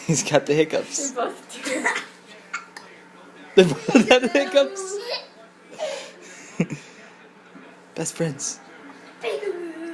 He's got the hiccups. They both do. They both have the hiccups. Best friends. Peekaboo.